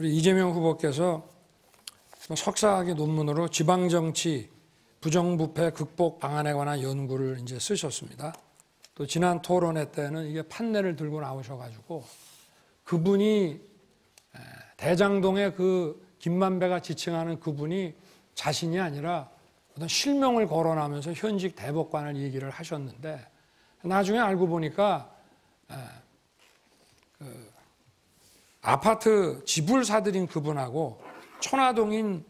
우리 이재명 후보께서 석사학위 논문으로 지방정치 부정부패 극복 방안에 관한 연구를 이제 쓰셨습니다. 또 지난 토론회 때는 이게 판례를 들고 나오셔가지고 그분이 대장동의 그 김만배가 지칭하는 그분이 자신이 아니라 어떤 실명을 거론하면서 현직 대법관을 얘기를 하셨는데 나중에 알고 보니까 아파트 집을 사들인 그분하고 천화동인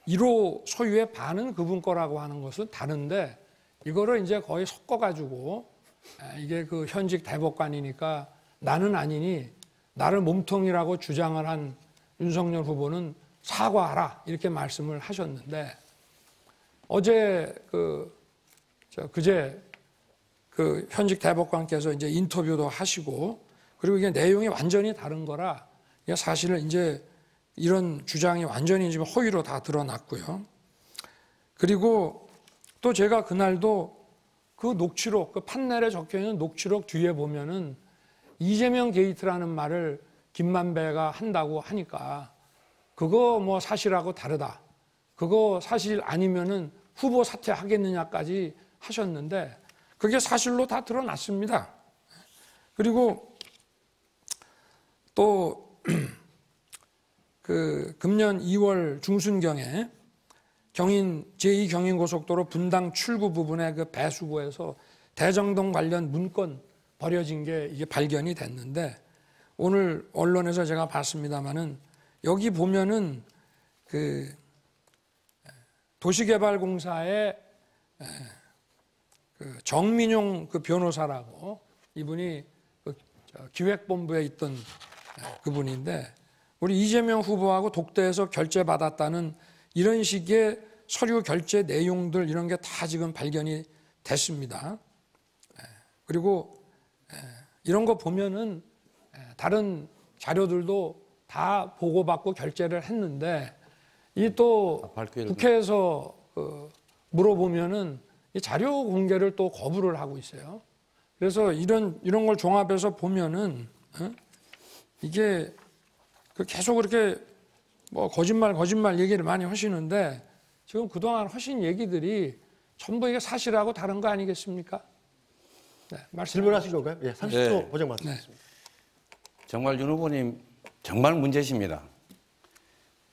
1호 소유의 반은 그분 거라고 하는 것은 다른데 이거를 이제 거의 섞어가지고 이게 그 현직 대법관이니까 나는 아니니 나를 몸통이라고 주장을 한 윤석열 후보는 사과하라 이렇게 말씀을 하셨는데 어제 그제 그 현직 대법관께서 이제 인터뷰도 하시고 그리고 이게 내용이 완전히 다른 거라 이게 사실은 이제 이런 주장이 완전히 지금 허위로 다 드러났고요. 그리고 또 제가 그날도 그 녹취록, 그 판넬에 적혀 있는 녹취록 뒤에 보면은 이재명 게이트라는 말을 김만배가 한다고 하니까 그거 뭐 사실하고 다르다. 그거 사실 아니면은 후보 사퇴하겠느냐까지 하셨는데 그게 사실로 다 드러났습니다. 그리고 또 그 금년 2월 중순경에 제2경인고속도로 분당 출구 부분의 그 배수구에서 대장동 관련 문건 버려진 게 이게 발견이 됐는데 오늘 언론에서 제가 봤습니다마는 여기 보면은 그 도시개발공사의 그 정민용 그 변호사라고 이분이 그 기획본부에 있던 그분인데 우리 이재명 후보하고 독대에서 결제받았다는 이런 식의 서류 결제 내용들 이런 게 다 지금 발견이 됐습니다. 그리고 이런 거 보면은 다른 자료들도 다 보고받고 결제를 했는데 이 또 국회에서 물어보면은 이 자료 공개를 또 거부를 하고 있어요. 그래서 이런 걸 종합해서 보면은 이게 계속 그렇게 뭐 거짓말 얘기를 많이 하시는데 지금 그동안 하신 얘기들이 전부 이게 사실하고 다른 거 아니겠습니까? 네, 질문하신 건가요? 예, 30초 네. 보장 받겠습니다. 네. 정말 윤 후보님 정말 문제십니다.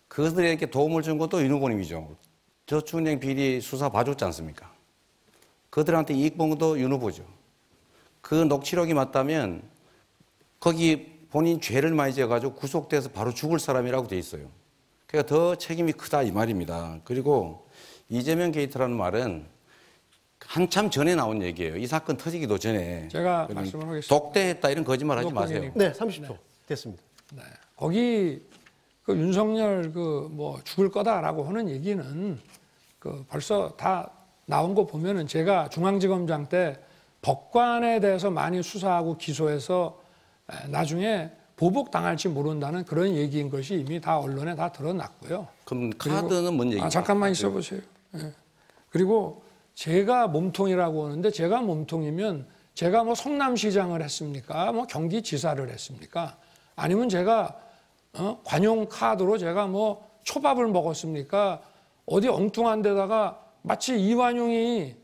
그들에게 도움을 준 것도 윤 후보님이죠. 저축은행 비리 수사 봐줬지 않습니까? 그들한테 이익 본 것도 윤 후보죠. 그 녹취록이 맞다면 거기 본인 죄를 많이 지어가지고 구속돼서 바로 죽을 사람이라고 돼 있어요. 그러니까 더 책임이 크다 이 말입니다. 그리고 이재명 게이트라는 말은 한참 전에 나온 얘기예요. 이 사건 터지기도 전에. 제가 말씀을 하겠습니다. 독대했다 이런 거짓말 하지 마세요. 네, 30초 됐습니다. 네. 거기 그 윤석열 그 뭐 죽을 거다라고 하는 얘기는 그 벌써 다 나온 거 보면은 제가 중앙지검장 때 법관에 대해서 많이 수사하고 기소해서 나중에 보복당할지 모른다는 그런 얘기인 것이 이미 다 언론에 다 드러났고요. 그럼 카드는 뭔 얘기인가요? 잠깐만 있어보세요. 네. 그리고 제가 몸통이라고 하는데 제가 몸통이면 제가 뭐 성남시장을 했습니까? 뭐 경기지사를 했습니까? 아니면 제가 관용 카드로 제가 뭐 초밥을 먹었습니까? 어디 엉뚱한 데다가 마치 이완용이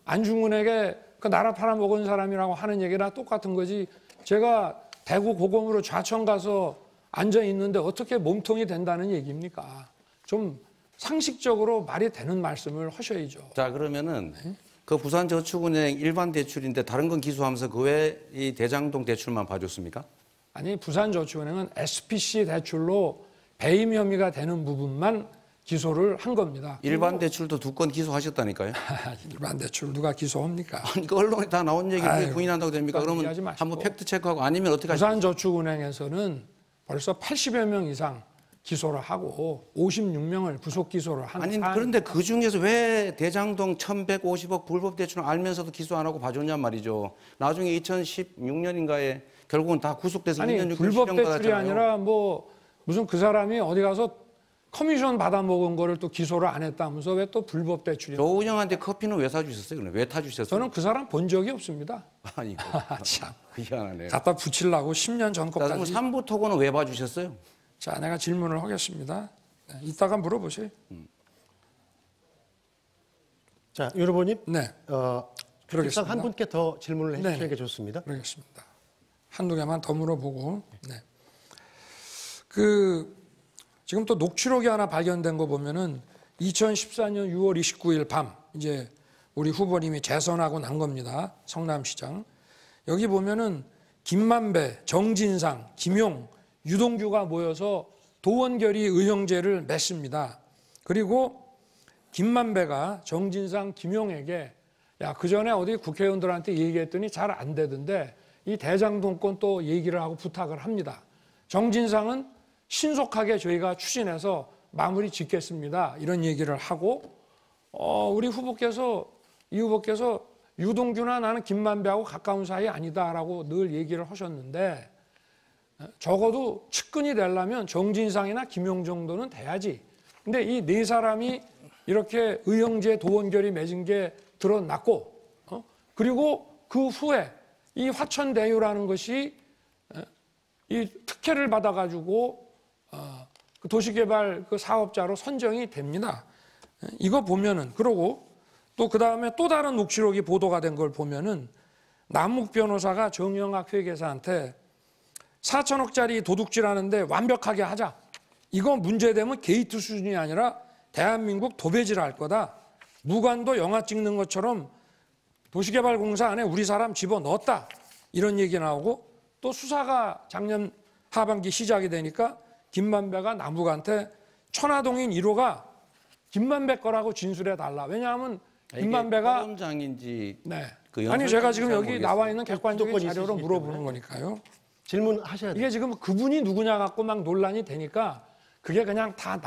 안중근에게 그 나라 팔아먹은 사람이라고 하는 얘기랑 똑같은 거지. 제가 대구 고검으로 좌천 가서 앉아 있는데 어떻게 몸통이 된다는 얘기입니까? 좀 상식적으로 말이 되는 말씀을 하셔야죠. 자, 그러면은 그 부산저축은행 일반 대출인데 다른 건 기소하면서 그 외에 이 대장동 대출만 봐줬습니까? 아니, 부산저축은행은 SPC 대출로 배임 혐의가 되는 부분만 기소를 한 겁니다. 일반 대출도 2건 기소하셨다니까요. 일반 대출 누가 기소합니까? 아니, 그 언론에 다 나온 얘기를 왜 부인한다고 됩니까? 그러면 한번 팩트 체크하고 아니면 어떻게 하십니까? 부산저축은행에서는 벌써 80여 명 이상 기소를 하고 56명을 부속 기소를 한. 아니, 그런데 그 중에서 왜 대장동 1,150억 불법 대출을 알면서도 기소 안 하고 봐줬냔 말이죠. 나중에 2016년인가에 결국은 다 구속돼서 아니, 2년 6개월 불법 실형 대출이 받았잖아요. 아니라 뭐 무슨 그 사람이 어디 가서 커미션 받아먹은 거를 또 기소를 안 했다면서 왜 또 불법 대출이? 조은영한테 커피는 왜 사주셨어요? 그럼 왜 타주셨어요? 저는 그 사람 본 적이 없습니다. 아니, 참. 희한하네요. 갖다 붙이려고 10년 전 자, 그럼 것까지. 3부 토고는 왜 봐주셨어요? 자, 내가 질문을 하겠습니다. 네, 이따가 물어보세요. 자, 윤 후보님. 네, 특상 한 분께 더 질문을 해주시는 네네. 게 좋습니다. 그러겠습니다. 한두 개만 더 물어보고. 네. 지금 또 녹취록이 하나 발견된 거 보면은 2014년 6월 29일 밤 이제 우리 후보님이 재선하고 난 겁니다. 성남시장. 여기 보면은 김만배, 정진상, 김용, 유동규가 모여서 도원결의 의형제를 맺습니다. 그리고 김만배가 정진상, 김용에게 야, 그 전에 어디 국회의원들한테 얘기했더니 잘 안 되던데 이 대장동권 또 얘기를 하고 부탁을 합니다. 정진상은 신속하게 저희가 추진해서 마무리 짓겠습니다. 이런 얘기를 하고 우리 후보께서 이 후보께서 유동규나 나는 김만배하고 가까운 사이 아니다라고 늘 얘기를 하셨는데 적어도 측근이 되려면 정진상이나 김용 정도는 돼야지. 근데 이 네 사람이 이렇게 의형제 도원결의 맺은 게 드러났고 그리고 그 후에 이 화천대유라는 것이 이 특혜를 받아가지고 그 도시개발 그 사업자로 선정이 됩니다. 이거 보면은 그러고 또 그 다음에 또 다른 녹취록이 보도가 된 걸 보면은 남욱 변호사가 정영학 회계사한테 4천억짜리 도둑질하는데 완벽하게 하자. 이거 문제되면 게이트 수준이 아니라 대한민국 도배질 할 거다. 무관도 영화 찍는 것처럼 도시개발공사 안에 우리 사람 집어넣었다. 이런 얘기 나오고 또 수사가 작년 하반기 시작이 되니까 김만배가 남욱한테 천화동인 1호가 김만배 거라고 진술해 달라. 왜냐하면 김만배가 토론장인지 네. 그 아니 제가 지금 잘 여기 모르겠어요. 나와 있는 객관적인 조건이 자료로 있으시기 물어보는 때문에. 거니까요. 질문하셔야 돼요. 이게 지금 그분이 누구냐 갖고 막 논란이 되니까 그게 그냥 다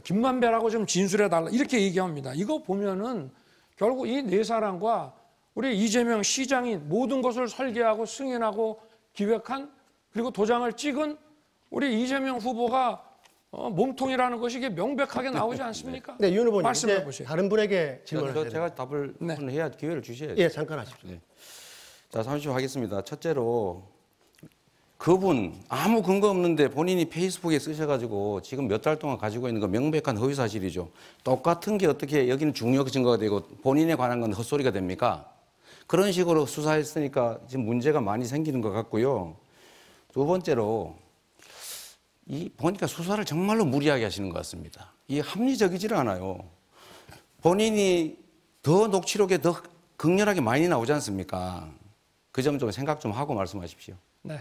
김만배라고 좀 진술해 달라 이렇게 얘기합니다. 이거 보면은 결국 이 네 사람과 우리 이재명 시장이 모든 것을 설계하고 승인하고 기획한 그리고 도장을 찍은 우리 이재명 후보가 몸통이라는 것이 이게 명백하게 나오지 않습니까? 네, 윤 후보님. 말씀해 이제 보세요. 다른 분에게 질문을 하셔야 돼요. 제가 답을 네. 해야 기회를 주셔야죠. 예, 잠깐 하십시오. 네. 자, 잠시 후 하겠습니다. 첫째로 그분 아무 근거 없는데 본인이 페이스북에 쓰셔가지고 지금 몇 달 동안 가지고 있는 거 명백한 허위 사실이죠. 똑같은 게 어떻게 여기는 중요 증거가 되고 본인에 관한 건 헛소리가 됩니까? 그런 식으로 수사했으니까 지금 문제가 많이 생기는 것 같고요. 두 번째로 보니까 수사를 정말로 무리하게 하시는 것 같습니다. 이게 합리적이질 않아요. 본인이 더 녹취록에 더 극렬하게 많이 나오지 않습니까? 그 점 좀 생각 좀 하고 말씀하십시오. 네.